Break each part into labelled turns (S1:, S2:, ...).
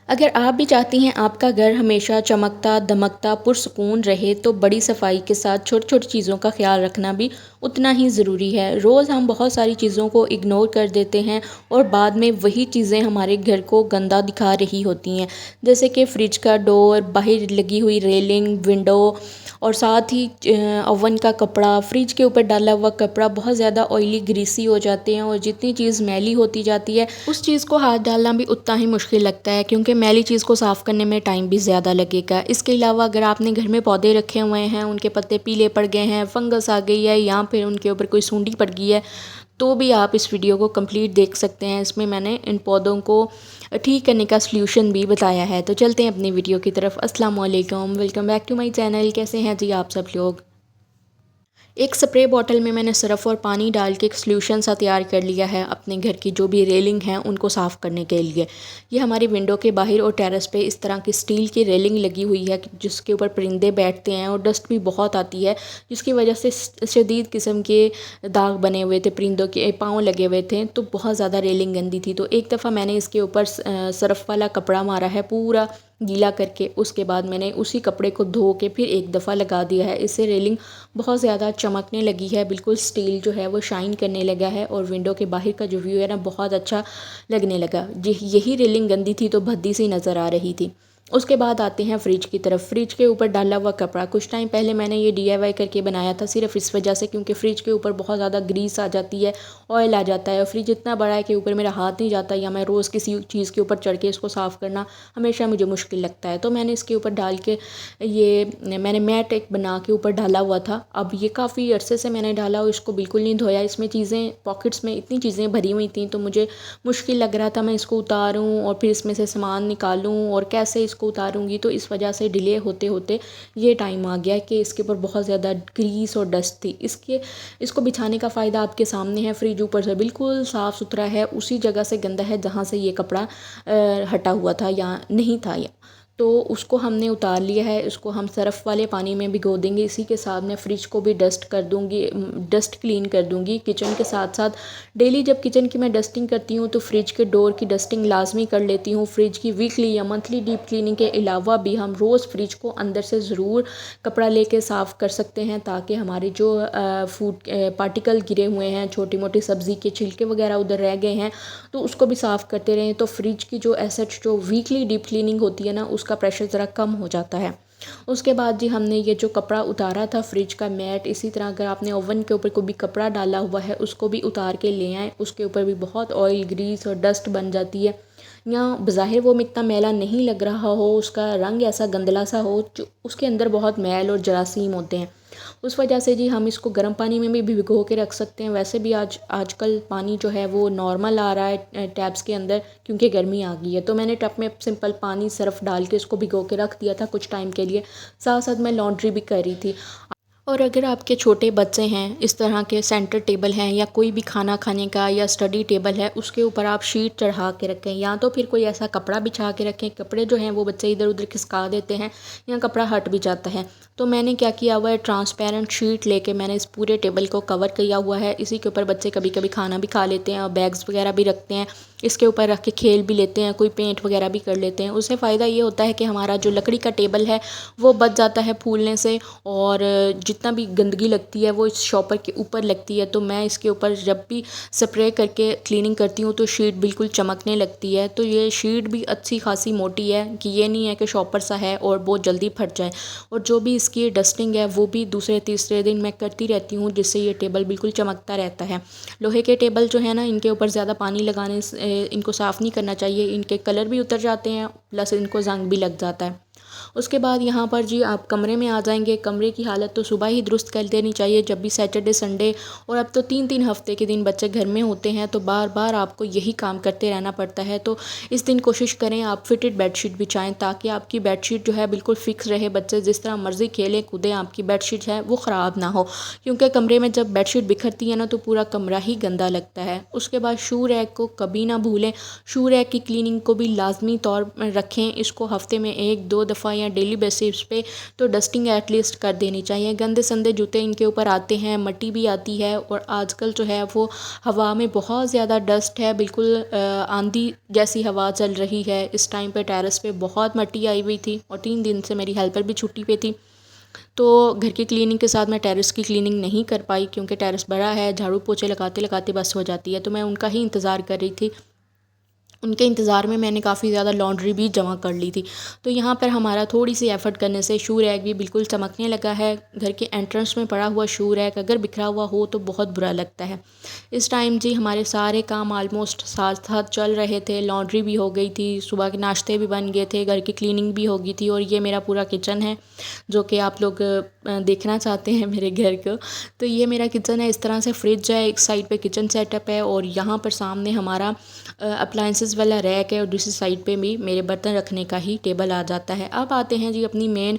S1: अगर आप भी चाहती हैं आपका घर हमेशा चमकता दमकता पुरसुकून रहे तो बड़ी सफाई के साथ छोटी छोटी चीज़ों का ख्याल रखना भी उतना ही ज़रूरी है। रोज़ हम बहुत सारी चीज़ों को इग्नोर कर देते हैं और बाद में वही चीज़ें हमारे घर को गंदा दिखा रही होती हैं। जैसे कि फ्रिज का डोर, बाहर लगी हुई रेलिंग, विंडो और साथ ही ओवन का कपड़ा, फ्रिज के ऊपर डाला हुआ कपड़ा बहुत ज़्यादा ऑयली ग्रीसी हो जाते हैं और जितनी चीज़ मैली होती जाती है उस चीज़ को हाथ डालना भी उतना ही मुश्किल लगता है, क्योंकि मैली चीज़ को साफ़ करने में टाइम भी ज़्यादा लगेगा। इसके अलावा अगर आपने घर में पौधे रखे हुए हैं, उनके पत्ते पीले पड़ गए हैं, फंगस आ गई है या फिर उनके ऊपर कोई सूंडी पड़ गई है, तो भी आप इस वीडियो को कंप्लीट देख सकते हैं। इसमें मैंने इन पौधों को ठीक करने का सल्यूशन भी बताया है। तो चलते हैं अपनी वीडियो की तरफ। अस्सलाम वालेकुम, welcome back to my channel. कैसे हैं जी आप सब लोग। एक स्प्रे बॉटल में मैंने सरफ़ और पानी डाल के एक सॉल्यूशन सा तैयार कर लिया है अपने घर की जो भी रेलिंग हैं उनको साफ़ करने के लिए। ये हमारी विंडो के बाहर और टेरेस पे इस तरह की स्टील की रेलिंग लगी हुई है जिसके ऊपर परिंदे बैठते हैं और डस्ट भी बहुत आती है, जिसकी वजह से शदीद किस्म के दाग बने हुए थे, परिंदों के पाँव लगे हुए थे, तो बहुत ज़्यादा रेलिंग गंदी थी। तो एक दफ़ा मैंने इसके ऊपर सरफ़ वाला कपड़ा मारा है पूरा गीला करके, उसके बाद मैंने उसी कपड़े को धो के फिर एक दफ़ा लगा दिया है। इससे रेलिंग बहुत ज़्यादा चमकने लगी है, बिल्कुल स्टील जो है वो शाइन करने लगा है और विंडो के बाहर का जो व्यू है ना बहुत अच्छा लगने लगा। यही रेलिंग गंदी थी तो भद्दी सी नज़र आ रही थी। उसके बाद आते हैं फ्रिज की तरफ। फ्रिज के ऊपर डाला हुआ कपड़ा कुछ टाइम पहले मैंने ये DIY करके बनाया था, सिर्फ इस वजह से क्योंकि फ्रिज के ऊपर बहुत ज़्यादा ग्रीस आ जाती है, ऑयल आ जाता है और फ्रिज इतना बड़ा है कि ऊपर मेरा हाथ नहीं जाता या मैं रोज़ किसी चीज़ के ऊपर चढ़ के इसको साफ़ करना हमेशा मुझे मुश्किल लगता है। तो मैंने इसके ऊपर डाल के ये मैंने मैट एक बना के ऊपर डाला हुआ था। अब ये काफ़ी अरसे से मैंने डाला और इसको बिल्कुल नहीं धोया। इसमें चीज़ें पॉकेट्स में इतनी चीज़ें भरी हुई थी तो मुझे मुश्किल लग रहा था मैं इसको उतारूं और फिर इसमें से सामान निकालूं और कैसे इसको उतारूंगी। तो इस वजह से डिले होते होते ये टाइम आ गया कि इसके ऊपर बहुत ज़्यादा ग्रीस और डस्ट थी। इसको बिछाने का फ़ायदा आपके सामने है। फ्रिज ऊपर से बिल्कुल साफ़ सुथरा है, उसी जगह से गंदा है जहाँ से ये कपड़ा हटा हुआ था या नहीं था। तो उसको हमने उतार लिया है। इसको हम सरफ़ वाले पानी में भिगो देंगे। इसी के साथ मैं फ़्रिज को भी डस्ट कर दूँगी, डस्ट क्लीन कर दूँगी। किचन के साथ साथ डेली जब किचन की मैं डस्टिंग करती हूँ तो फ्रिज के डोर की डस्टिंग लाजमी कर लेती हूँ। फ्रिज की वीकली या मंथली डीप क्लीनिंग के अलावा भी हम रोज़ फ्रिज को अंदर से ज़रूर कपड़ा लेके साफ़ कर सकते हैं, ताकि हमारे जो फूड पार्टिकल गिरे हुए हैं, छोटी मोटी सब्ज़ी के छिलके वगैरह उधर रह गए हैं, तो उसको भी साफ़ करते रहें। तो फ्रिज की जो एसेट जो वीकली डीप क्लीनिंग होती है ना, उसका प्रेशर ज़रा कम हो जाता है। उसके बाद जी हमने ये जो कपड़ा उतारा था फ्रिज का मैट, इसी तरह अगर आपने ओवन के ऊपर कोई भी कपड़ा डाला हुआ है उसको भी उतार के ले आएँ। उसके ऊपर भी बहुत ऑयल ग्रीस और डस्ट बन जाती है। या बज़ाहिर वो इतना मैला नहीं लग रहा हो, उसका रंग ऐसा गंदला सा हो, जो उसके अंदर बहुत मैल और जरासीम होते हैं। उस वजह से जी हम इसको गर्म पानी में भी भिगो के रख सकते हैं। वैसे भी आजकल पानी जो है वो नॉर्मल आ रहा है टैप्स के अंदर, क्योंकि गर्मी आ गई है। तो मैंने टब में सिंपल पानी सरफ़ डाल के इसको भिगो के रख दिया था कुछ टाइम के लिए। साथ साथ मैं लॉन्ड्री भी कर रही थी। और अगर आपके छोटे बच्चे हैं, इस तरह के सेंटर टेबल हैं या कोई भी खाना खाने का या स्टडी टेबल है, उसके ऊपर आप शीट चढ़ा के रखें या तो फिर कोई ऐसा कपड़ा बिछा के रखें। कपड़े जो हैं वो बच्चे इधर उधर खिसका देते हैं या कपड़ा हट भी जाता है। तो मैंने क्या किया हुआ है, ट्रांसपेरेंट शीट लेके मैंने इस पूरे टेबल को कवर किया हुआ है। इसी के ऊपर बच्चे कभी कभी खाना भी खा लेते हैं और बैग्स वगैरह भी रखते हैं, इसके ऊपर रख के खेल भी लेते हैं, कोई पेंट वगैरह भी कर लेते हैं। उससे फ़ायदा ये होता है कि हमारा जो लकड़ी का टेबल है वो बच जाता है फूलने से, और जितना भी गंदगी लगती है वो इस शॉपर के ऊपर लगती है। तो मैं इसके ऊपर जब भी स्प्रे करके क्लीनिंग करती हूँ तो शीट बिल्कुल चमकने लगती है। तो ये शीट भी अच्छी खासी मोटी है कि ये नहीं है कि शॉपर सा है और बहुत जल्दी फट जाए। और जो भी इसकी डस्टिंग है वो भी दूसरे तीसरे दिन मैं करती रहती हूँ, जिससे ये टेबल बिल्कुल चमकता रहता है। लोहे के टेबल जो है ना, इनके ऊपर ज़्यादा पानी लगाने से इनको साफ़ नहीं करना चाहिए, इनके कलर भी उतर जाते हैं प्लस इनको जंग भी लग जाता है। उसके बाद यहाँ पर जी आप कमरे में आ जाएंगे। कमरे की हालत तो सुबह ही दुरुस्त कर देनी चाहिए जब भी सैटरडे संडे और अब तो 3-3 हफ्ते के दिन बच्चे घर में होते हैं, तो बार बार आपको यही काम करते रहना पड़ता है। तो इस दिन कोशिश करें आप फिटेड बेडशीट बिछाएं, ताकि आपकी बेडशीट जो है बिल्कुल फिक्स रहे। बच्चे जिस तरह मर्ज़ी खेलें कूदें, आपकी बेडशीट है वो ख़राब ना हो, क्योंकि कमरे में जब बेडशीट बिखरती है ना तो पूरा कमरा ही गंदा लगता है। उसके बाद शू रैक को कभी ना भूलें। शू रैक की क्लीनिंग को भी लाजमी तौर पर रखें। इसको हफ्ते में 1-2 दफ़ा या डेली बेसिस पे तो डस्टिंग एटलीस्ट कर देनी चाहिए। गंदे संदे जूते इनके ऊपर आते हैं, मट्टी भी आती है और आजकल जो है वो हवा में बहुत ज़्यादा डस्ट है, बिल्कुल आंधी जैसी हवा चल रही है। इस टाइम पे टेरेस पे बहुत मट्टी आई हुई थी और 3 दिन से मेरी हेल्पर भी छुट्टी पे थी, तो घर की क्लीनिंग के साथ मैं टेरेस की क्लीनिंग नहीं कर पाई क्योंकि टेरेस बड़ा है, झाड़ू पोछे लगाते लगाते बस हो जाती है। तो मैं उनका ही इंतज़ार कर रही थी। उनके इंतज़ार में मैंने काफ़ी ज़्यादा लॉन्ड्री भी जमा कर ली थी। तो यहाँ पर हमारा थोड़ी सी एफ़र्ट करने से शू रैक भी बिल्कुल चमकने लगा है। घर के एंट्रेंस में पड़ा हुआ शू रैक अगर बिखरा हुआ हो तो बहुत बुरा लगता है। इस टाइम जी हमारे सारे काम ऑलमोस्ट साथ साथ चल रहे थे। लॉन्ड्री भी हो गई थी, सुबह के नाश्ते भी बन गए थे, घर की क्लीनिंग भी हो गई थी और ये मेरा पूरा किचन है जो कि आप लोग देखना चाहते हैं मेरे घर को। तो ये मेरा किचन है। इस तरह से फ्रिज है, एक साइड पे किचन सेटअप है और यहाँ पर सामने हमारा अप्लाइंसेस वाला रैक है और दूसरी साइड पे भी मेरे बर्तन रखने का ही टेबल आ जाता है। अब आते हैं जी अपनी मेन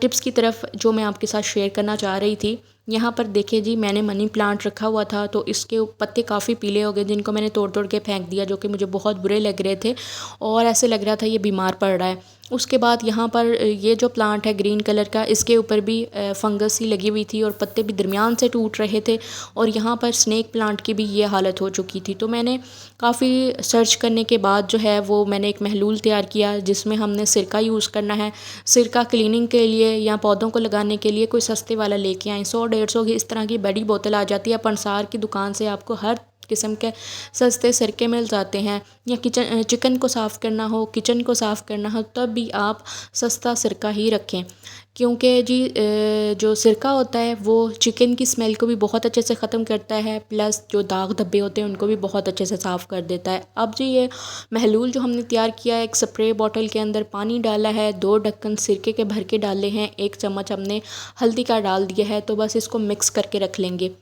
S1: टिप्स की तरफ जो मैं आपके साथ शेयर करना चाह रही थी। यहाँ पर देखिए जी मैंने मनी प्लांट रखा हुआ था तो इसके पत्ते काफ़ी पीले हो गए जिनको मैंने तोड़ तोड़ के फेंक दिया, जो कि मुझे बहुत बुरे लग रहे थे और ऐसे लग रहा था ये बीमार पड़ रहा है। उसके बाद यहाँ पर ये जो प्लांट है ग्रीन कलर का, इसके ऊपर भी फंगस सी लगी हुई थी और पत्ते भी दरमियान से टूट रहे थे और यहाँ पर स्नेक प्लांट की भी ये हालत हो चुकी थी। तो मैंने काफ़ी सर्च करने के बाद जो है वो मैंने एक महलूल तैयार किया जिसमें हमने सिरका यूज़ करना है। सिरका क्लीनिंग के लिए या पौधों को लगाने के लिए कोई सस्ते वाला लेके आएँ। 100-150 की इस तरह की बड़ी बोतल आ जाती है। पंसार की दुकान से आपको हर किस्म के सस्ते सिरके मिल जाते हैं। या चिकन को साफ़ करना हो, किचन को साफ़ करना हो तब भी आप सस्ता सिरका ही रखें क्योंकि जी जो सिरका होता है वो चिकन की स्मेल को भी बहुत अच्छे से ख़त्म करता है, प्लस जो दाग धब्बे होते हैं उनको भी बहुत अच्छे से साफ़ कर देता है। अब जी ये महलूल जो हमने तैयार किया है, एक स्प्रे बॉटल के अंदर पानी डाला है, 2 ढक्कन सिरके के भर के डाले हैं, 1 चम्मच हमने हल्दी का डाल दिया है। तो बस इसको मिक्स करके रख लेंगे।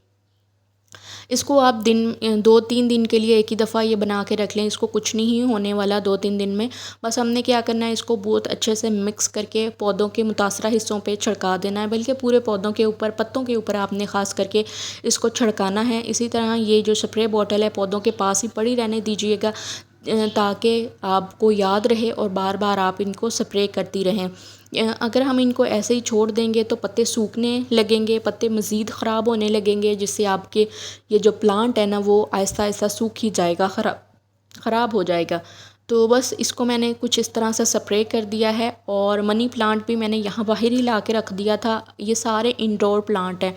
S1: इसको आप 2-3 दिन के लिए एक ही दफ़ा ये बना के रख लें। इसको कुछ नहीं होने वाला 2-3 दिन में। बस हमने क्या करना है, इसको बहुत अच्छे से मिक्स करके पौधों के मुतासरा हिस्सों पे छिड़का देना है, बल्कि पूरे पौधों के ऊपर, पत्तों के ऊपर आपने ख़ास करके इसको छिड़काना है। इसी तरह ये जो स्प्रे बॉटल है पौधों के पास ही पड़ी रहने दीजिएगा ताकि आपको याद रहे और बार बार आप इनको स्प्रे करती रहें। अगर हम इनको ऐसे ही छोड़ देंगे तो पत्ते सूखने लगेंगे, पत्ते मज़ीद ख़राब होने लगेंगे, जिससे आपके ये जो प्लांट है ना वो आहिस्ता आहिस्ता सूख ही जाएगा, ख़राब हो जाएगा। तो बस इसको मैंने कुछ इस तरह से स्प्रे कर दिया है और मनी प्लांट भी मैंने यहाँ बाहर ही ला के रख दिया था। ये सारे इंडोर प्लांट हैं,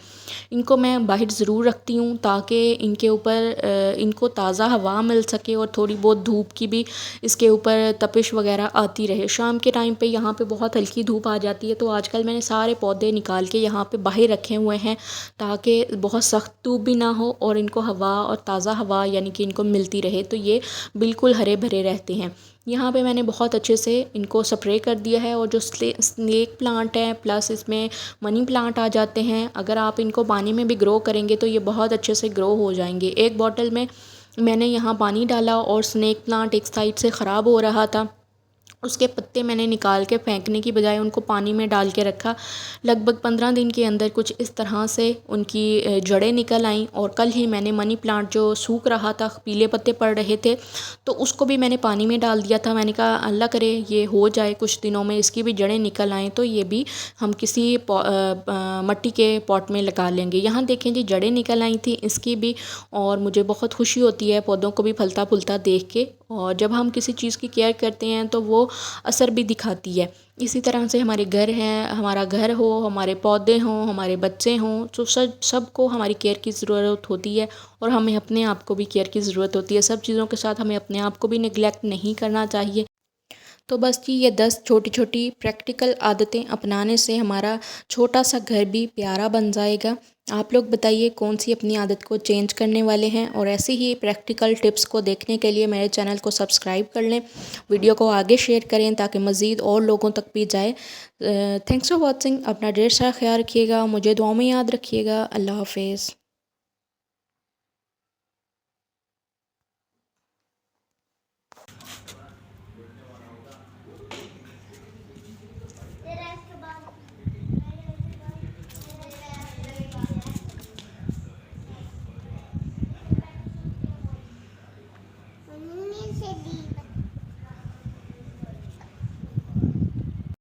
S1: इनको मैं बाहर ज़रूर रखती हूँ ताकि इनके ऊपर इनको ताज़ा हवा मिल सके और थोड़ी बहुत धूप की भी इसके ऊपर तपिश वगैरह आती रहे। शाम के टाइम पे यहाँ पे बहुत हल्की धूप आ जाती है तो आजकल मैंने सारे पौधे निकाल के यहाँ पे बाहर रखे हुए हैं ताकि बहुत सख्त धूप भी ना हो और इनको हवा और ताज़ा हवा यानी कि इनको मिलती रहे, तो ये बिल्कुल हरे भरे रहते हैं। यहाँ पे मैंने बहुत अच्छे से इनको स्प्रे कर दिया है और जो स्नेक प्लांट है प्लस इसमें मनी प्लांट आ जाते हैं, अगर आप इनको पानी में भी ग्रो करेंगे तो ये बहुत अच्छे से ग्रो हो जाएंगे। एक बॉटल में मैंने यहाँ पानी डाला और स्नेक प्लांट एक साइड से ख़राब हो रहा था, उसके पत्ते मैंने निकाल के फेंकने की बजाय उनको पानी में डाल के रखा। लगभग 15 दिन के अंदर कुछ इस तरह से उनकी जड़ें निकल आईं और कल ही मैंने मनी प्लांट जो सूख रहा था, पीले पत्ते पड़ रहे थे, तो उसको भी मैंने पानी में डाल दिया था। मैंने कहा अल्लाह करे ये हो जाए कुछ दिनों में, इसकी भी जड़ें निकल आएँ तो ये भी हम किसी मिट्टी के पॉट में लगा लेंगे। यहाँ देखें जी जड़ें निकल आई थी इसकी भी और मुझे बहुत खुशी होती है पौधों को भी फलता फूलता देख के, और जब हम किसी चीज़ की केयर करते हैं तो वो असर भी दिखाती है। इसी तरह से हमारे घर हैं, हमारा घर हो, हमारे पौधे हों, हमारे बच्चे हों, तो सबको हमारी केयर की ज़रूरत होती है और हमें अपने आप को भी केयर की ज़रूरत होती है। सब चीज़ों के साथ हमें अपने आप को भी निगलेक्ट नहीं करना चाहिए। तो बस जी ये 10 छोटी छोटी प्रैक्टिकल आदतें अपनाने से हमारा छोटा सा घर भी प्यारा बन जाएगा। आप लोग बताइए कौन सी अपनी आदत को चेंज करने वाले हैं, और ऐसे ही प्रैक्टिकल टिप्स को देखने के लिए मेरे चैनल को सब्सक्राइब कर लें, वीडियो को आगे शेयर करें ताकि मज़ीद और लोगों तक भी जाए। Thanks for watching. अपना ढेर सारा ख्याल रखिएगा, मुझे दुआ में याद रखिएगा। अल्लाह हाफिज़।